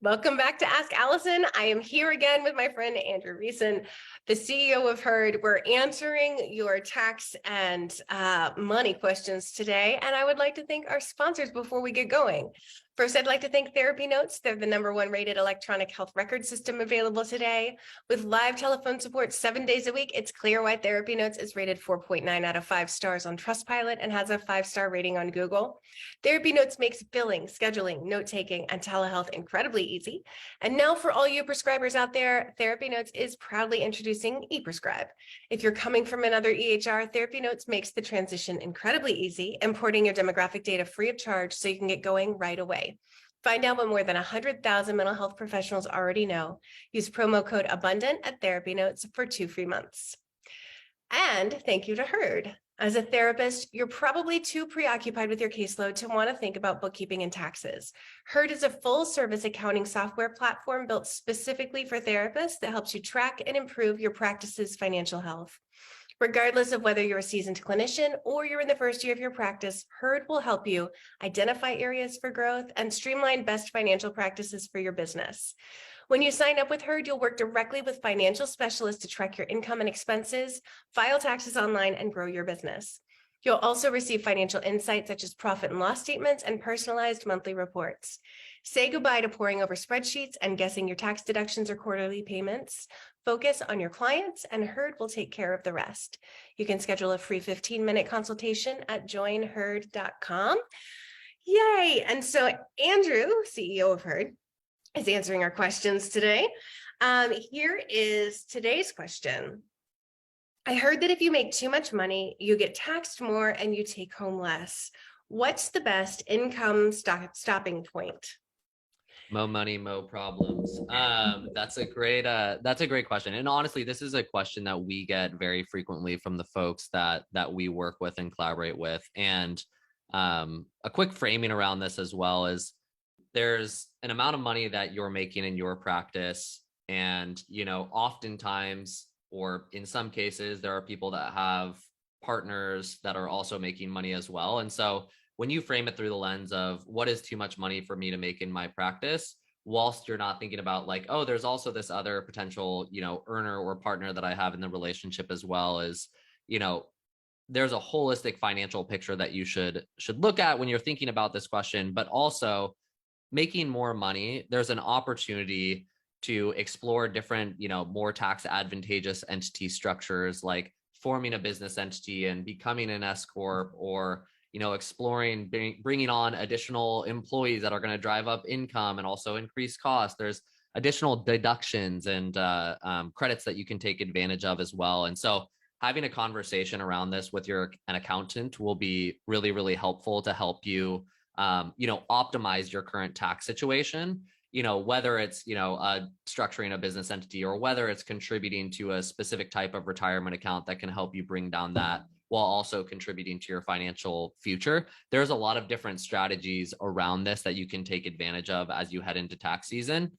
Welcome back to Ask Allison. I am here again with my friend Andrew Reeson, the CEO of Herd. We're answering your tax and money questions today, and I would like to thank our sponsors before we get going. First, I'd like to thank TherapyNotes. They're the #1 rated electronic health record system available today. With live telephone support 7 days a week, it's clear why TherapyNotes is rated 4.9 out of 5 stars on Trustpilot and has a 5-star rating on Google. TherapyNotes makes billing, scheduling, note-taking, and telehealth incredibly easy. And now for all you prescribers out there, TherapyNotes is proudly introducing ePrescribe. If you're coming from another EHR, TherapyNotes makes the transition incredibly easy, importing your demographic data free of charge so you can get going right away. Find out what more than 100,000 mental health professionals already know. Use promo code ABUNDANT at TherapyNotes for 2 free months. And thank you to Herd. As a therapist, you're probably too preoccupied with your caseload to want to think about bookkeeping and taxes. Herd is a full-service accounting software platform built specifically for therapists that helps you track and improve your practice's financial health. Regardless of whether you're a seasoned clinician or you're in the first year of your practice, Herd will help you identify areas for growth and streamline best financial practices for your business. When you sign up with Herd, you'll work directly with financial specialists to track your income and expenses, file taxes online, and grow your business. You'll also receive financial insights such as profit and loss statements and personalized monthly reports. Say goodbye to poring over spreadsheets and guessing your tax deductions or quarterly payments. Focus on your clients, and Herd will take care of the rest. You can schedule a free 15-minute consultation at joinherd.com. Yay! And so Andrew, CEO of Herd, is answering our questions today. Here is today's question. I heard that if you make too much money, you get taxed more and you take home less. What's the best income stopping point? Mo money, mo problems. That's a great question. And honestly, this is a question that we get very frequently from the folks that we work with and collaborate with. And a quick framing around this as well is there's an amount of money that you're making in your practice, and oftentimes, or in some cases, there are people that have partners that are also making money as well. And so when you frame it through the lens of what is too much money for me to make in my practice, whilst you're not thinking about like, oh, there's also this other potential, earner or partner that I have in the relationship as well, as, there's a holistic financial picture that you should look at when you're thinking about this question. But also making more money, there's an opportunity to explore different, more tax advantageous entity structures, like forming a business entity and becoming an S corp, or exploring bringing on additional employees that are going to drive up income and also increase costs. There's additional deductions and credits that you can take advantage of as well. And so having a conversation around this with an accountant will be really, really helpful to help you, optimize your current tax situation. Whether it's, structuring a business entity, or whether it's contributing to a specific type of retirement account that can help you bring down that while also contributing to your financial future. There's a lot of different strategies around this that you can take advantage of as you head into tax season.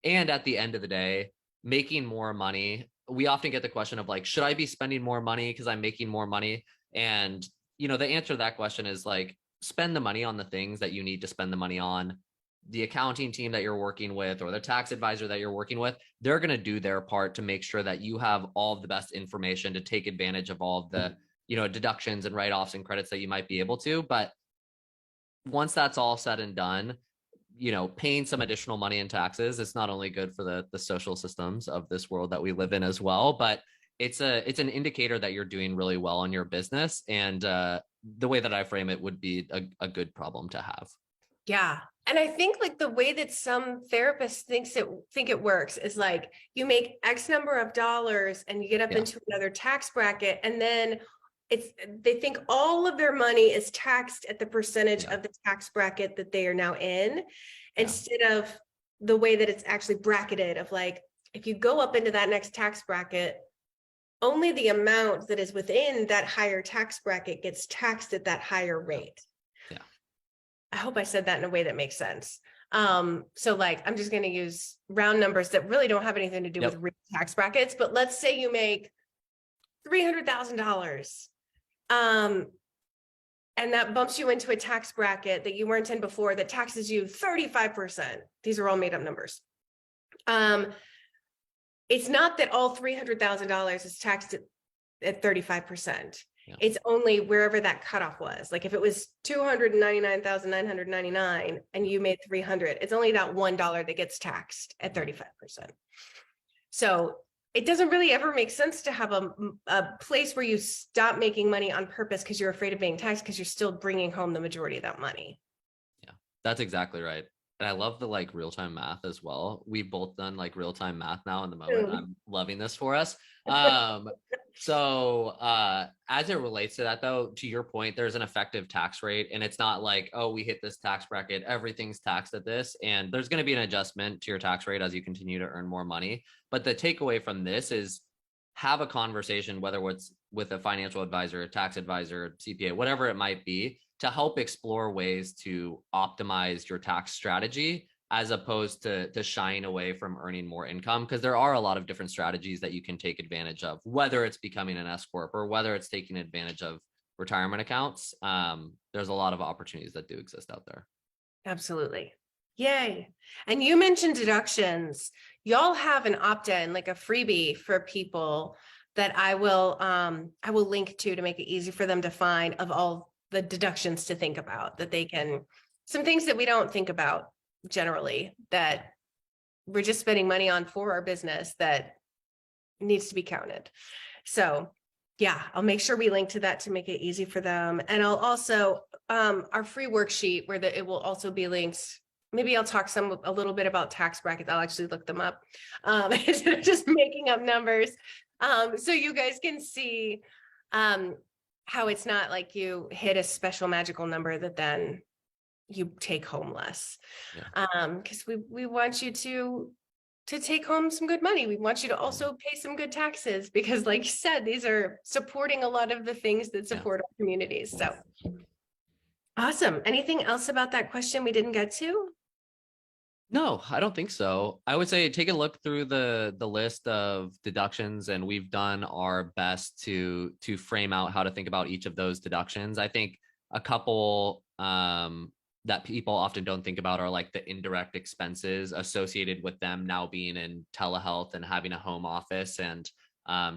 And at the end of the day, making more money, we often get the question of like, should I be spending more money because I'm making more money? And, the answer to that question is like, spend the money on the things that you need to spend the money on. The accounting team that you're working with or the tax advisor that you're working with, they're going to do their part to make sure that you have all of the best information to take advantage of all of the deductions and write-offs and credits that you might be able to. But once that's all said and done, paying some additional money in taxes, it's not only good for the social systems of this world that we live in as well, but it's an indicator that you're doing really well in your business. And the way that I frame it would be a good problem to have. Yeah. And I think like the way that some therapists think it works is like you make X number of dollars and you get up into another tax bracket, and then they think all of their money is taxed at the percentage of the tax bracket that they are now in, instead of the way that it's actually bracketed of like, if you go up into that next tax bracket, only the amount that is within that higher tax bracket gets taxed at that higher rate. Yeah. I hope I said that in a way that makes sense. So like, I'm just going to use round numbers that really don't have anything to do with real tax brackets, but let's say you make $300,000. and that bumps you into a tax bracket that you weren't in before that taxes you 35%. These are all made up numbers. It's not that all $300,000 is taxed at 35%. Yeah. It's only wherever that cutoff was. Like if it was 299,999 and you made 300, it's only that $1 that gets taxed at 35%. So it doesn't really ever make sense to have a place where you stop making money on purpose because you're afraid of being taxed, because you're still bringing home the majority of that money. Yeah, that's exactly right. And I love the like real-time math as well. We've both done like real-time math now in the moment. I'm loving this for us. So as it relates to that though, to your point, there's an effective tax rate, and it's not like, oh, we hit this tax bracket, everything's taxed at this. And there's going to be an adjustment to your tax rate as you continue to earn more money. But the takeaway from this is have a conversation, whether it's with a financial advisor, a tax advisor, CPA, whatever it might be, to help explore ways to optimize your tax strategy, as opposed to shying away from earning more income, because there are a lot of different strategies that you can take advantage of, whether it's becoming an S corp or whether it's taking advantage of retirement accounts. There's a lot of opportunities that do exist out there. Absolutely. Yay. And you mentioned deductions. Y'all have an opt-in, like a freebie for people that I will link to make it easy for them to find, of all the deductions to think about, that they can, some things that we don't think about generally that we're just spending money on for our business that needs to be counted. So yeah, I'll make sure we link to that to make it easy for them. And I'll also, our free worksheet where it will also be linked. Maybe I'll talk a little bit about tax brackets. I'll actually look them up instead of just making up numbers. So you guys can see how it's not like you hit a special magical number that then you take home less. Because we want you to take home some good money. We want you to also pay some good taxes, because like you said, these are supporting a lot of the things that support our communities. So awesome. Anything else about that question we didn't get to? No, I don't think so. I would say take a look through the list of deductions, and we've done our best to frame out how to think about each of those deductions. I think a couple that people often don't think about are like the indirect expenses associated with them now being in telehealth and having a home office, and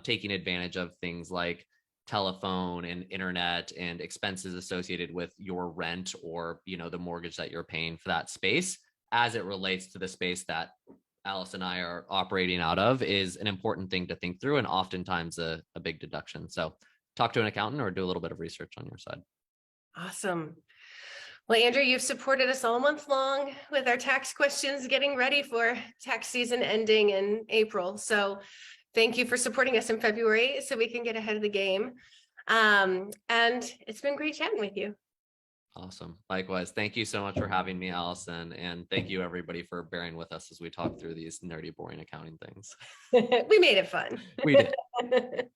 taking advantage of things like telephone and internet and expenses associated with your rent, or the mortgage that you're paying for that space, as it relates to the space that Alice and I are operating out of, is an important thing to think through, and oftentimes a big deduction. So talk to an accountant or do a little bit of research on your side. Awesome. Well, Andrew, you've supported us all month long with our tax questions, getting ready for tax season ending in April. So thank you for supporting us in February so we can get ahead of the game. And it's been great chatting with you. Awesome. Likewise. Thank you so much for having me, Allison. And thank you everybody for bearing with us as we talk through these nerdy, boring accounting things. We made it fun. We did.